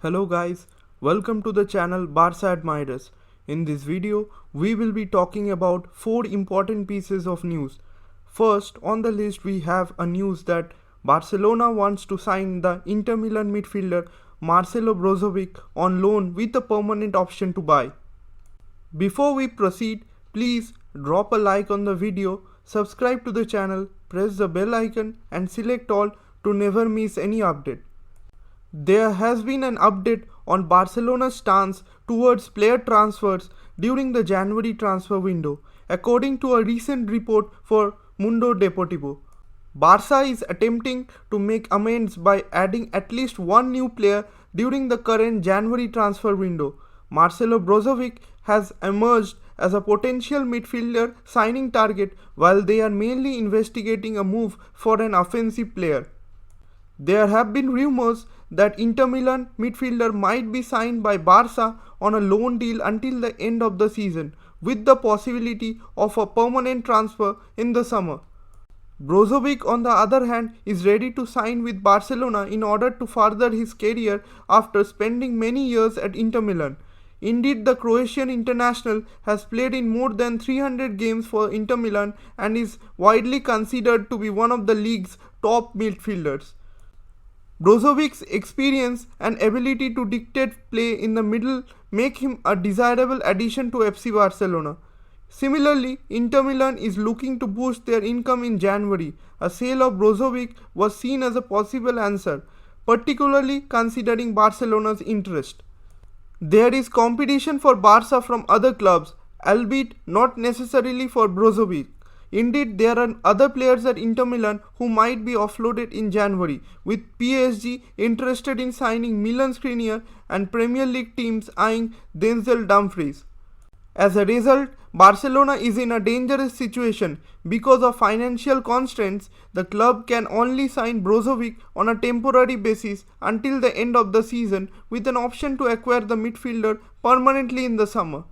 Hello guys, welcome to the channel Barca Admirers. In this video, we will be talking about 4 important pieces of news. First, on the list we have a news that Barcelona wants to sign the Inter Milan midfielder Marcelo Brozovic on loan with a permanent option to buy. Before we proceed, please drop a like on the video, subscribe to the channel, press the bell icon and select all to never miss any update. There has been an update on Barcelona's stance towards player transfers during the January transfer window, according to a recent report for Mundo Deportivo. Barca is attempting to make amends by adding at least one new player during the current January transfer window. Marcelo Brozovic has emerged as a potential midfielder signing target, while they are mainly investigating a move for an offensive player. There have been rumors that Inter Milan midfielder might be signed by Barca on a loan deal until the end of the season, with the possibility of a permanent transfer in the summer. Brozovic, on the other hand, is ready to sign with Barcelona in order to further his career after spending many years at Inter Milan. Indeed, the Croatian international has played in more than 300 games for Inter Milan and is widely considered to be one of the league's top midfielders. Brozovic's experience and ability to dictate play in the middle make him a desirable addition to FC Barcelona. Similarly, Inter Milan is looking to boost their income in January. A sale of Brozovic was seen as a possible answer, particularly considering Barcelona's interest. There is competition for Barca from other clubs, albeit not necessarily for Brozovic. Indeed, there are other players at Inter Milan who might be offloaded in January, with PSG interested in signing Milan Skriniar and Premier League teams eyeing Denzel Dumfries. As a result, Barcelona is in a dangerous situation. Because of financial constraints, the club can only sign Brozovic on a temporary basis until the end of the season, with an option to acquire the midfielder permanently in the summer.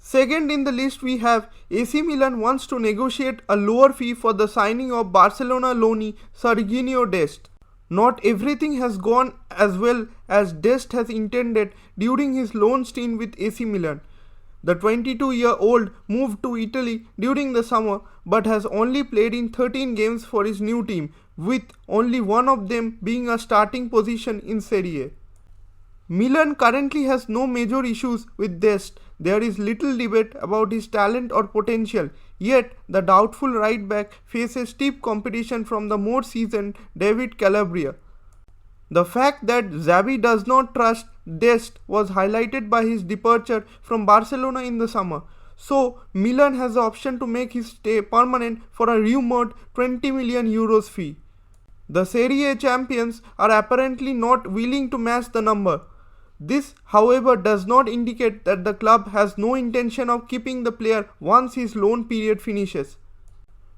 Second in the list we have AC Milan wants to negotiate a lower fee for the signing of Barcelona loanee Sergino Dest. Not everything has gone as well as Dest has intended during his loan stint with AC Milan. The 22-year-old moved to Italy during the summer but has only played in 13 games for his new team, with only one of them being a starting position in Serie A. Milan currently has no major issues with Dest. There is little debate about his talent or potential, yet the doubtful right back faces steep competition from the more seasoned David Calabria. The fact that Xavi does not trust Dest was highlighted by his departure from Barcelona in the summer, so Milan has the option to make his stay permanent for a rumored 20 million euros fee. The Serie A champions are apparently not willing to match the number. This, however, does not indicate that the club has no intention of keeping the player once his loan period finishes.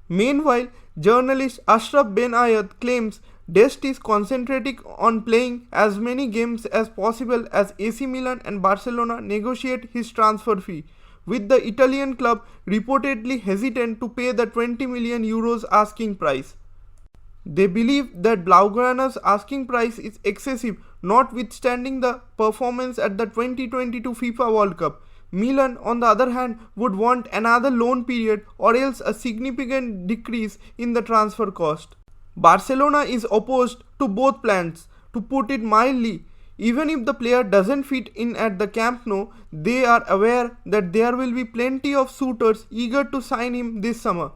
Meanwhile, journalist Ashraf Ben Ayed claims Dest is concentrating on playing as many games as possible as AC Milan and Barcelona negotiate his transfer fee, with the Italian club reportedly hesitant to pay the 20 million euros asking price. They believe that Blaugrana's asking price is excessive, notwithstanding the performance at the 2022 FIFA World Cup. Milan, on the other hand, would want another loan period or else a significant decrease in the transfer cost. Barcelona is opposed to both plans. To put it mildly, even if the player doesn't fit in at the Camp Nou, they are aware that there will be plenty of suitors eager to sign him this summer.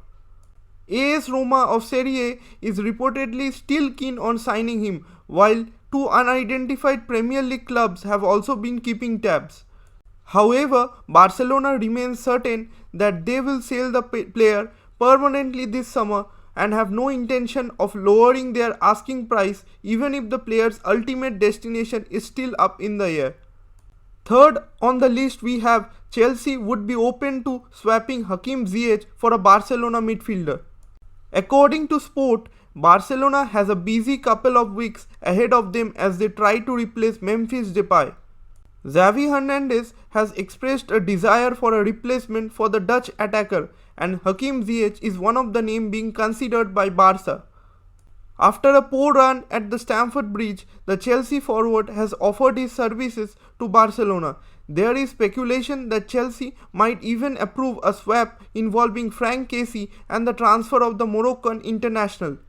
AS Roma of Serie A is reportedly still keen on signing him, while 2 unidentified Premier League clubs have also been keeping tabs. However, Barcelona remains certain that they will sell the player permanently this summer and have no intention of lowering their asking price even if the player's ultimate destination is still up in the air. Third on the list we have Chelsea would be open to swapping Hakim Ziyech for a Barcelona midfielder. According to Sport, Barcelona has a busy couple of weeks ahead of them as they try to replace Memphis Depay. Xavi Hernandez has expressed a desire for a replacement for the Dutch attacker, and Hakim Ziyech is one of the names being considered by Barca. After a poor run at the Stamford Bridge, the Chelsea forward has offered his services to Barcelona. There is speculation that Chelsea might even approve a swap involving Franck Kessie and the transfer of the Moroccan international.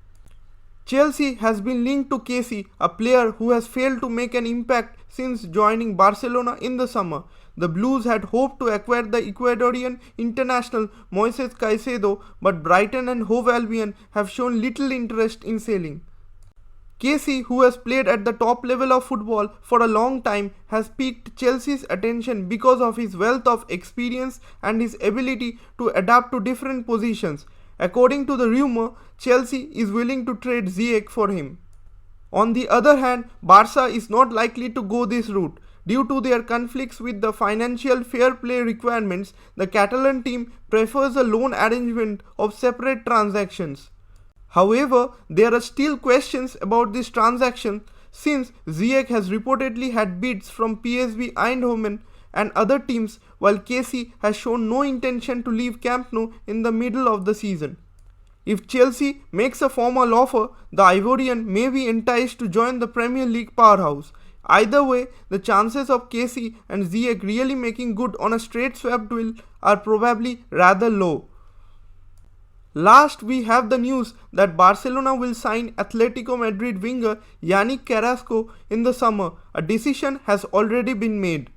Chelsea has been linked to Kessie, a player who has failed to make an impact since joining Barcelona in the summer. The Blues had hoped to acquire the Ecuadorian international Moises Caicedo, but Brighton and Hove Albion have shown little interest in selling. Kessie, who has played at the top level of football for a long time, has piqued Chelsea's attention because of his wealth of experience and his ability to adapt to different positions. According to the rumor, Chelsea is willing to trade Ziyech for him. On the other hand, Barca is not likely to go this route. Due to their conflicts with the financial fair play requirements, the Catalan team prefers a loan arrangement of separate transactions. However, there are still questions about this transaction since Ziyech has reportedly had bids from PSV Eindhoven and other teams, while Kessie has shown no intention to leave Camp Nou in the middle of the season. If Chelsea makes a formal offer, the Ivorian may be enticed to join the Premier League powerhouse. Either way, the chances of Kessie and Ziyech really making good on a straight swap deal are probably rather low. Last, we have the news that Barcelona will sign Atletico Madrid winger Yannick Carrasco in the summer. A decision has already been made.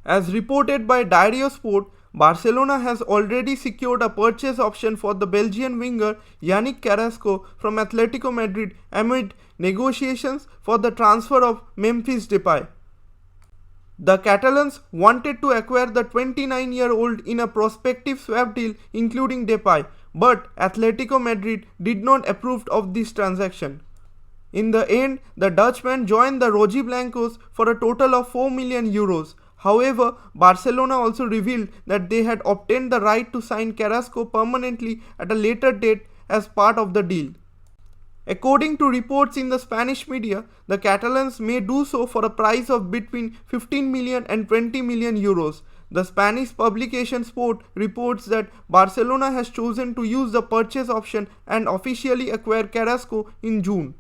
As reported by Diario Sport, Barcelona has already secured a purchase option for the Belgian winger Yannick Carrasco from Atletico Madrid amid negotiations for the transfer of Memphis Depay. The Catalans wanted to acquire the 29-year-old in a prospective swap deal including Depay, but Atletico Madrid did not approve of this transaction. In the end, the Dutchman joined the Rojiblancos for a total of 4 million euros. However, Barcelona also revealed that they had obtained the right to sign Carrasco permanently at a later date as part of the deal. According to reports in the Spanish media, the Catalans may do so for a price of between 15 million and 20 million euros. The Spanish publication Sport reports that Barcelona has chosen to use the purchase option and officially acquire Carrasco in June.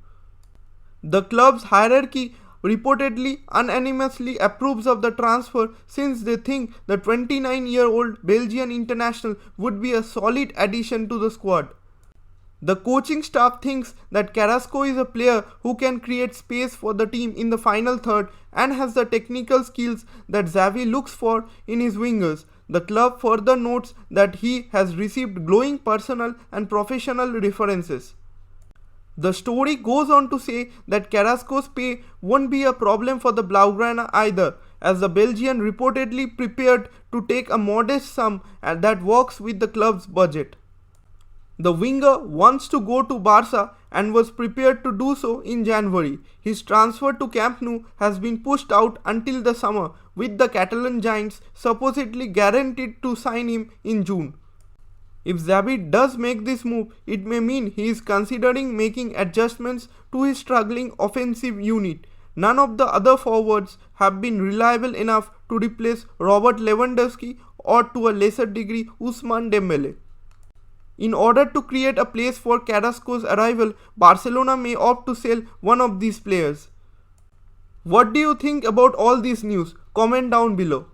The club's hierarchy reportedly unanimously approves of the transfer since they think the 29-year-old Belgian international would be a solid addition to the squad. The coaching staff thinks that Carrasco is a player who can create space for the team in the final third and has the technical skills that Xavi looks for in his wingers. The club further notes that he has received glowing personal and professional references. The story goes on to say that Carrasco's pay won't be a problem for the Blaugrana either, as the Belgian reportedly prepared to take a modest sum that works with the club's budget. The winger wants to go to Barca and was prepared to do so in January. His transfer to Camp Nou has been pushed out until the summer, with the Catalan giants supposedly guaranteed to sign him in June. If Xavi does make this move, it may mean he is considering making adjustments to his struggling offensive unit. None of the other forwards have been reliable enough to replace Robert Lewandowski or to a lesser degree Ousmane Dembele. In order to create a place for Carrasco's arrival, Barcelona may opt to sell one of these players. What do you think about all this news? Comment down below.